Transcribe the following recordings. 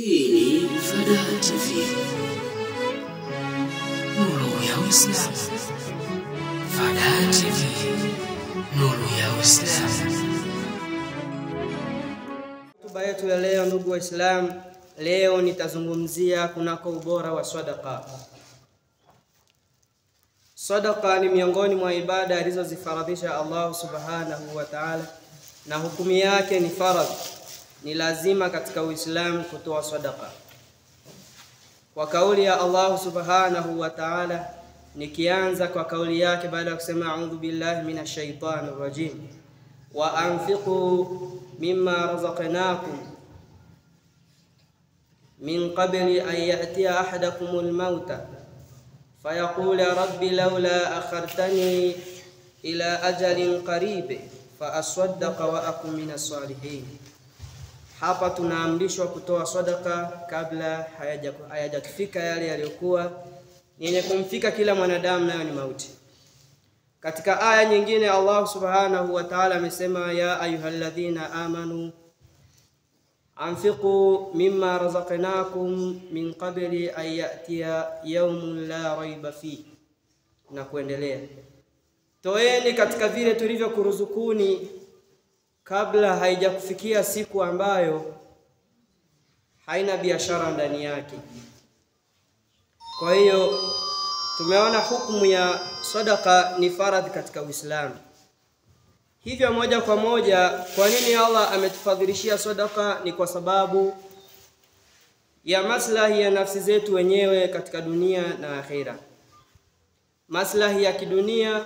Hii ni Fadaa TV, nuru ya Uislamu. Fadaa TV, nuru ya Uislamu. Hotuba yetu ya leo, ndugu Waislamu, leo nitazungumzia kunako ubora wa sadaqa. Sadaqa ni miongoni mwa ibada alizozifaradhisha Allah subhanahu wa ta'ala, na hukumu yake ni faradhi. Ni lazima katika Uislamu kutoa sadaqa. Kwa kauli ya Allah subhanahu wa ta'ala, nikianza kwa kauli yake baada ya kusema a'udhu billahi minash shaitanir rajim, wa anfiqu mimma razaqnakum min qabli an ya'tiya ahadakumul mauta fayaqula rabbi laula akhartani ila ajalin qarib fa aswaddaqa wa akun minas salihin. Hapa tunaamrishwa kutoa sadaka kabla hayajafika yale yaliyokuwa yenye kumfika kila mwanadamu, nayo ni mauti. Katika aya nyingine Allah subhanahu wa ta'ala amesema, ya ayyuhalladhina amanu anfiqu mimma razaqnakum min qabli an ya'tiya yawmun la rayba fihi, na kuendelea. Toeni katika vile tulivyokuruzukuni kabla haijakufikia siku ambayo haina biashara ndani yake. Kwa hiyo tumeona hukumu ya sadaqa ni faradhi katika Uislamu. Hivyo moja kwa moja, kwa nini Allah ametufadhilishia sadaqa? Ni kwa sababu ya maslahi ya nafsi zetu wenyewe katika dunia na akhera. Maslahi ya kidunia,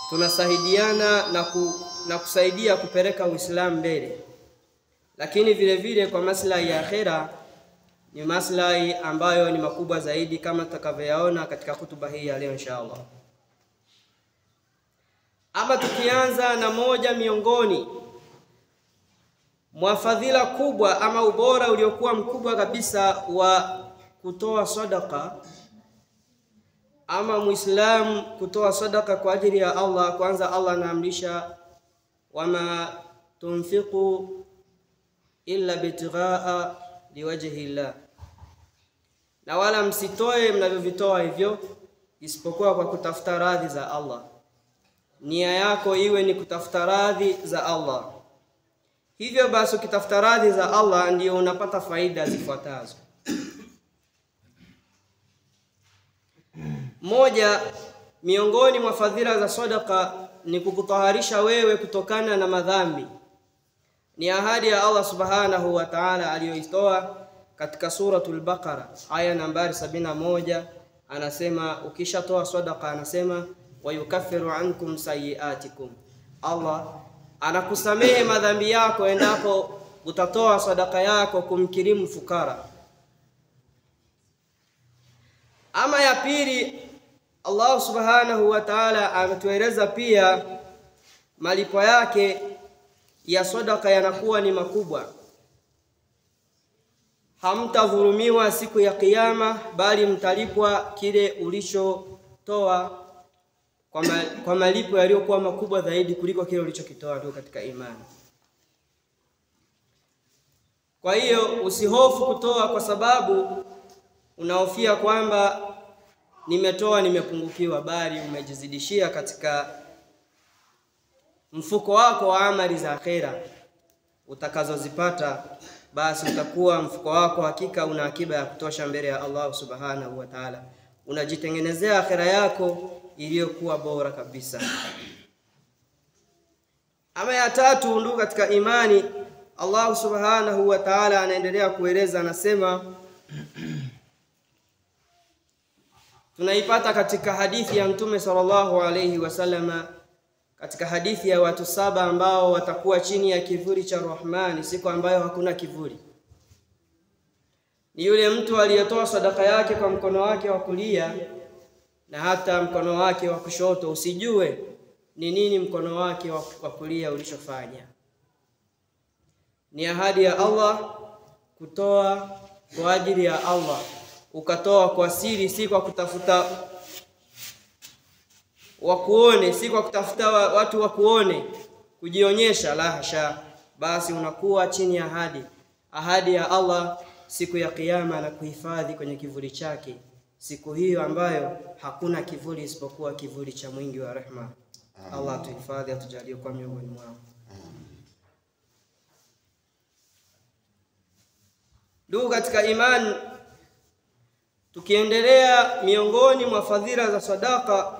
tunasaidiana na kusaidia kupeleka Uislamu mbele, lakini vile vile kwa maslahi ya akhera ni maslahi ambayo ni makubwa zaidi, kama tutakavyoyaona katika hutuba hii ya leo inshallah. Ama tukianza na moja miongoni mwa fadhila kubwa ama ubora uliokuwa mkubwa kabisa wa kutoa sadaqa ama Muislamu kutoa sadaka kwa ajili ya Allah. Kwanza Allah anaamrisha, wama tunfiqu illa bitighaa liwajhi Allah, na wala msitoe mnavyovitoa hivyo isipokuwa kwa kutafuta radhi za Allah. Nia yako iwe ni kutafuta radhi za Allah. Hivyo basi ukitafuta radhi za Allah ndio unapata faida zifuatazo. Moja miongoni mwa fadhila za sadaqa ni kukutaharisha wewe kutokana na madhambi. Ni ahadi ya Allah subhanahu wa ta'ala aliyoitoa katika suratul Baqara aya nambari 71. Anasema ukishatoa sadaqa, anasema wa yukaffiru ankum sayiatikum, Allah anakusamehe madhambi yako endapo utatoa sadaqa yako kumkirimu fukara. Ama ya pili, Allah subhanahu wa ta'ala ametueleza pia malipo yake ya sadaqa yanakuwa ni makubwa. Hamtadhulumiwa siku ya kiyama, bali mtalipwa kile ulichotoa kwa malipo yaliyokuwa makubwa zaidi kuliko kile ulichokitoa tu katika imani. Kwa hiyo usihofu kutoa kwa sababu unahofia kwamba nimetoa nimepungukiwa, bali umejizidishia katika mfuko wako wa amali za akhera utakazozipata. Basi utakuwa mfuko wako hakika una akiba ya kutosha mbele ya Allah subhanahu wa ta'ala. Unajitengenezea akhera yako iliyokuwa bora kabisa. Ama ya tatu, ndugu katika imani, Allah subhanahu wa ta'ala anaendelea kueleza, anasema, tunaipata katika hadithi ya Mtume sallallahu alayhi wasallama, katika hadithi ya watu 7 ambao watakuwa chini ya kivuli cha Rahmani siku ambayo hakuna kivuli. Ni yule mtu aliyetoa sadaka yake kwa mkono wake wa kulia na hata mkono wake wa kushoto usijue ni nini mkono wake wa kulia ulichofanya. Ni ahadi ya Allah kutoa kwa ajili ya Allah, ukatoa kwa siri, si kwa kutafuta wakuone, si kwa kutafuta watu wakuone, kujionyesha, la hasha. Basi unakuwa chini ya ahadi ya Allah siku ya kiyama na kuhifadhi kwenye kivuli chake, siku hiyo ambayo hakuna kivuli isipokuwa kivuli cha mwingi wa rehema. Allah atuhifadhi, atujalie kwa miongoni mwao. Ndugu katika imani, tukiendelea miongoni mwa fadhila za sadaka,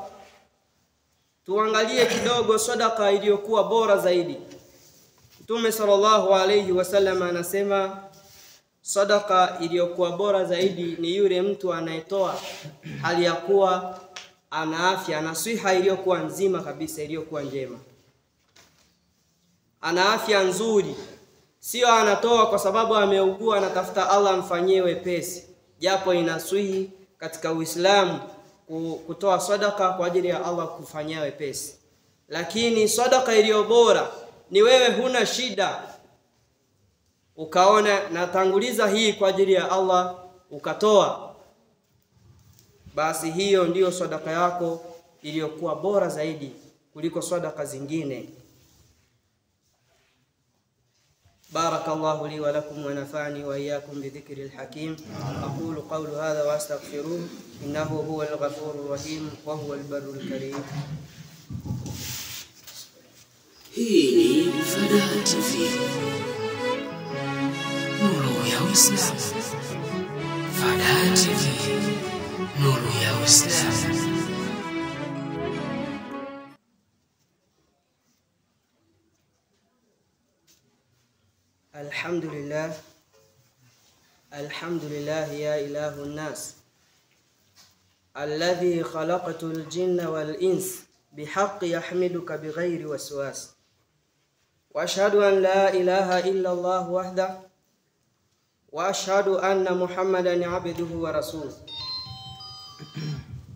tuangalie kidogo sadaka iliyokuwa bora zaidi. Mtume sallallahu alayhi wasallam anasema sadaka iliyokuwa bora zaidi ni yule mtu anayetoa hali ya kuwa ana afya, ana siha iliyokuwa nzima kabisa, iliyokuwa njema, ana afya nzuri. Sio anatoa kwa sababu ameugua, anatafuta Allah amfanyie wepesi, japo inaswihi katika Uislamu kutoa sadaka kwa ajili ya Allah kufanyia wepesi. Lakini sadaka iliyo bora ni wewe huna shida, ukaona natanguliza hii kwa ajili ya Allah, ukatoa, basi hiyo ndiyo sadaka yako iliyokuwa bora zaidi kuliko sadaka zingine. بارك الله لي ولكم ونفعني وإياكم بذكر الحكيم. أقول قول هذا وأستغفروه إنه هو الغفور الرحيم وهو البر الكريم. Hii ni Fadaa TV, nuru ya Uislamu. Fadaa TV, nuru ya Uislamu. الحمد لله يا إله الناس الذي خلقت الجن والإنس بحق يحمدك بغير وسواس، وأشهد أن لا إله إلا الله وحده، وأشهد أن محمدا عبده ورسوله.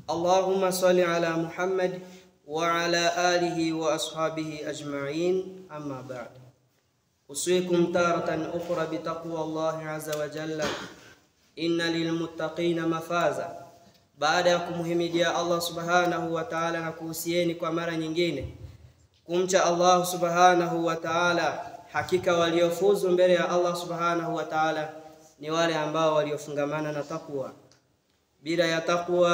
اللهم صل على محمد وعلى آله وأصحابه أجمعين، أما بعد. أوصيكم تارة أخرى بتقوى الله عز وجل، إن للمتقين مفازا. Baada ya kumhimidia Allah subhanahu wa ta'ala na kuhusieni kwa mara nyingine kumcha Allah subhanahu wa ta'ala, hakika waliofuzu mbele ya Allah subhanahu wa ta'ala ni wale ambao waliofungamana na takwa. Bila ya takwa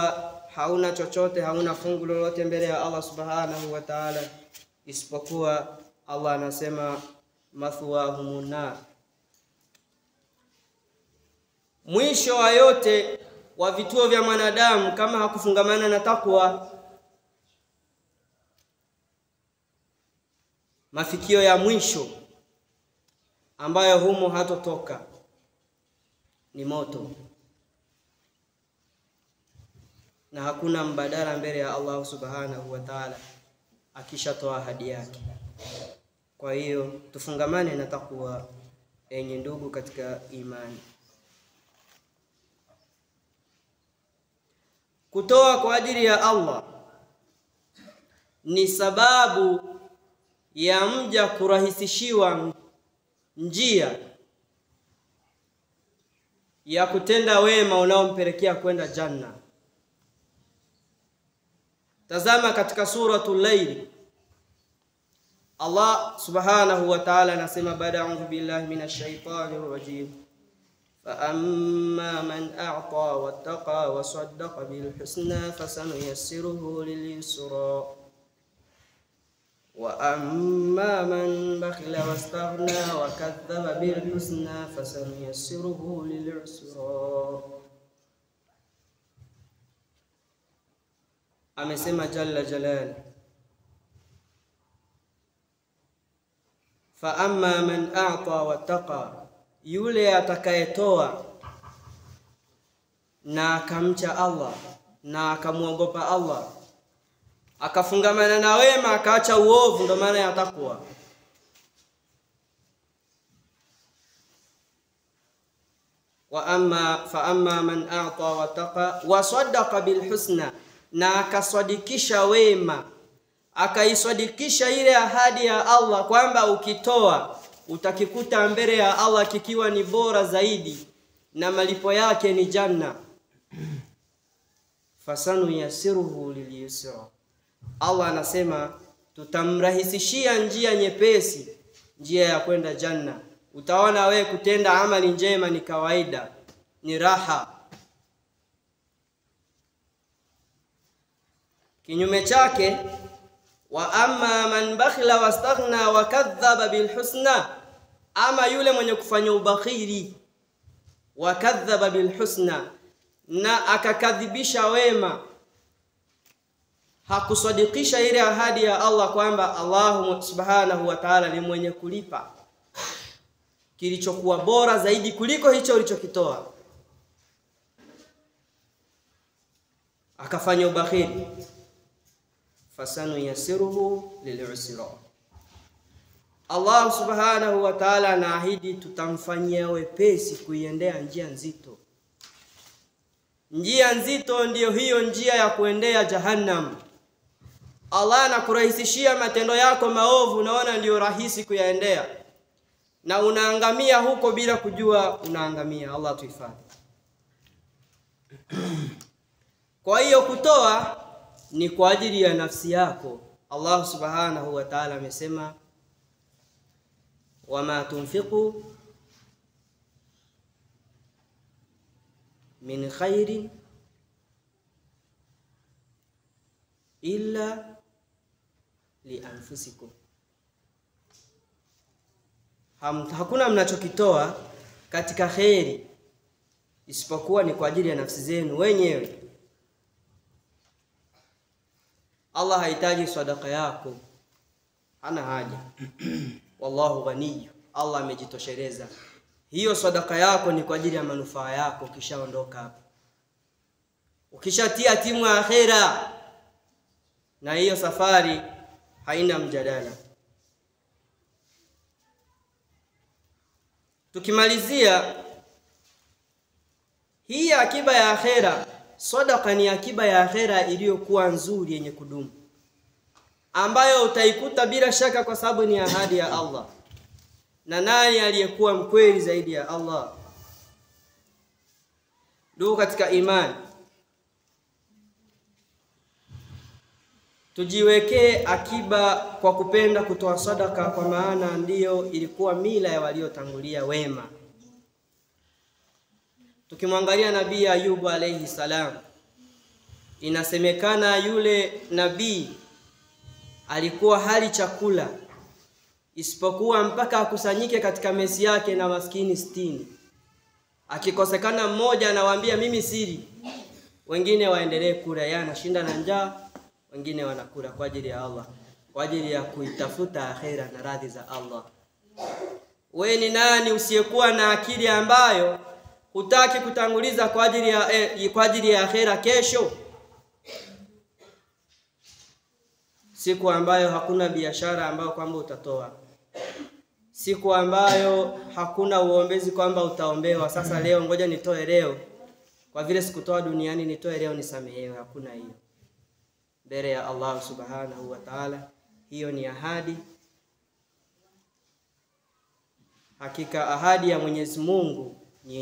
hauna chochote, hauna fungu lolote mbele ya Allah subhanahu wa ta'ala, isipokuwa Allah anasema mathwahumun nar. Mwisho wa yote wa vituo vya mwanadamu kama hakufungamana na takwa, mafikio ya mwisho ambayo humo hatotoka ni moto, na hakuna mbadala mbele ya Allah subhanahu wa ta'ala akishatoa ahadi yake. Kwa hiyo tufungamane na takwa, enye ndugu katika imani. Kutoa kwa ajili ya Allah ni sababu ya mja kurahisishiwa njia ya kutenda wema unaompelekea kwenda janna. Tazama katika suratul Layl, Allah subhanahu wa ta'ala anasema baada a'udhu billahi minash shaitanir rajim, fa amma man a'ta wattaqa wa saddaqa bil husna fasanuyassiruhu lil yusra wa amma man bakhila wastaghna wa kadhaba bil husna fasanuyassiruhu lil usra. Amesema jalla jalal, fa amma man a'ta wattaqa, yule atakayetoa na akamcha Allah na akamuogopa Allah, akafungamana na wema, akaacha uovu, ndo maana ya takwa. Fa amma man a'ta wattaqa wa saddaqa bil husna, na akasadikisha wema, akaisadikisha ile ahadi ya Allah kwamba ukitoa utakikuta mbele ya Allah kikiwa ni bora zaidi na malipo yake ni janna. Fasanu yasiruhu lilyusra, Allah anasema tutamrahisishia njia nyepesi, njia ya kwenda janna. utaona we kutenda amali njema ni kawaida, ni raha. Kinyume chake, wa amma man bakhila wastaghna wa kadhaba bil husna, ama yule mwenye kufanya ubakhili wa kadhaba bil husna, na akakadhibisha wema, hakusadikisha ile ahadi ya Allah kwamba Allah subhanahu wa ta'ala ni mwenye kulipa kilichokuwa bora zaidi kuliko hicho ulichokitoa, akafanya ubakhili, fasanu yasiruhu lilusra, Allah subhanahu wa ta'ala anaahidi tutamfanyia wepesi kuiendea njia nzito. Njia nzito ndiyo hiyo njia ya kuendea jahannam. Allah anakurahisishia matendo yako maovu, unaona ndio rahisi kuyaendea, na unaangamia huko bila kujua unaangamia. Allah tuhifadhi. Kwa hiyo kutoa ni kwa ajili ya nafsi yako. Allah subhanahu wa ta'ala amesema, wama tunfiqu min khairin illa li anfusikum, hakuna mnachokitoa katika khairi isipokuwa ni kwa ajili ya nafsi zenu wenyewe. Allah hahitaji sadaka yako, hana haja. Wallahu ghaniy, Allah amejitosheleza. Hiyo sadaka yako ni kwa ajili ya manufaa yako. Ukishaondoka hapa, ukishatia timu ya akhera, na hiyo safari haina mjadala. Tukimalizia hii akiba ya akhera, sadaka ni akiba ya akhera iliyokuwa nzuri yenye kudumu, ambayo utaikuta bila shaka kwa sababu ni ahadi ya Allah. Na nani aliyekuwa mkweli zaidi ya Allah? Ndugu katika imani, tujiwekee akiba kwa kupenda kutoa sadaka, kwa maana ndiyo ilikuwa mila ya waliotangulia wema. Tukimwangalia Nabii Ayubu alayhi salam, inasemekana yule nabii alikuwa hali chakula isipokuwa mpaka akusanyike katika mesi yake na maskini 60. Akikosekana mmoja anawaambia mimi siri, wengine waendelee kula, yeye anashinda na njaa, wengine wanakula kwa ajili ya Allah, kwa ajili ya kuitafuta akhera na radhi za Allah. Wewe ni nani usiyekuwa na akili ambayo hutaki kutanguliza kwa ajili ya akhera kesho? Siku ambayo hakuna biashara ambayo kwamba utatoa, siku ambayo hakuna uombezi kwamba utaombewa, sasa leo ngoja nitoe leo, kwa vile sikutoa duniani nitoe leo nisamehewe. Hakuna hiyo mbele ya Allah subhanahu wa ta'ala. Hiyo ni ahadi. Hakika ahadi ya Mwenyezi Mungu ni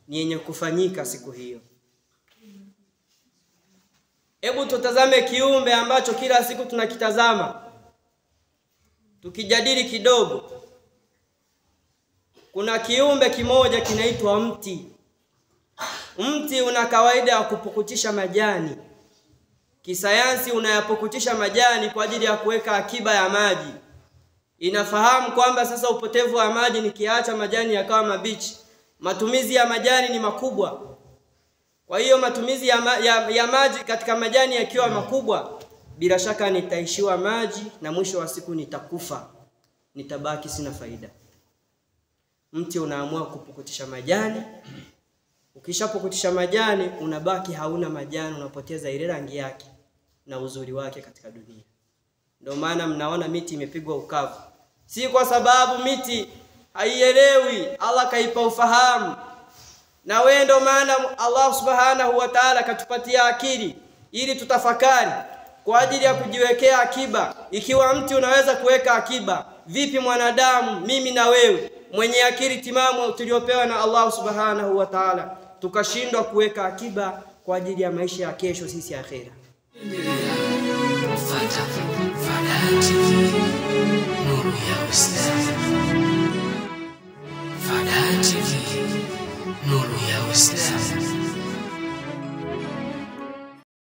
yenye kufanyika siku hiyo. Hebu tutazame kiumbe ambacho kila siku tunakitazama, tukijadili kidogo. Kuna kiumbe kimoja kinaitwa mti. Mti una kawaida ya kupukutisha majani. Kisayansi unayapukutisha majani kwa ajili ya kuweka akiba ya maji. Inafahamu kwamba sasa upotevu wa maji, nikiacha majani yakawa mabichi, matumizi ya majani ni makubwa. Kwa hiyo matumizi ya maji katika majani yakiwa makubwa, bila shaka nitaishiwa maji na mwisho wa siku nitakufa, nitabaki sina faida. Mti unaamua kupukutisha majani. Ukishapukutisha majani unabaki hauna majani, unapoteza ile rangi yake na uzuri wake katika dunia. Ndio maana mnaona miti imepigwa ukavu, si kwa sababu miti haielewi, Allah kaipa ufahamu. Na wewe ndio maana Allah subhanahu wa ta'ala katupatia akili ili tutafakari kwa ajili ya kujiwekea akiba. Ikiwa mti unaweza kuweka akiba, vipi mwanadamu mimi na wewe mwenye akili timamu tuliopewa na Allah subhanahu wa ta'ala tukashindwa kuweka akiba kwa ajili ya maisha ya kesho sisi akhera? Nuru ya Uislamu. Uislamu.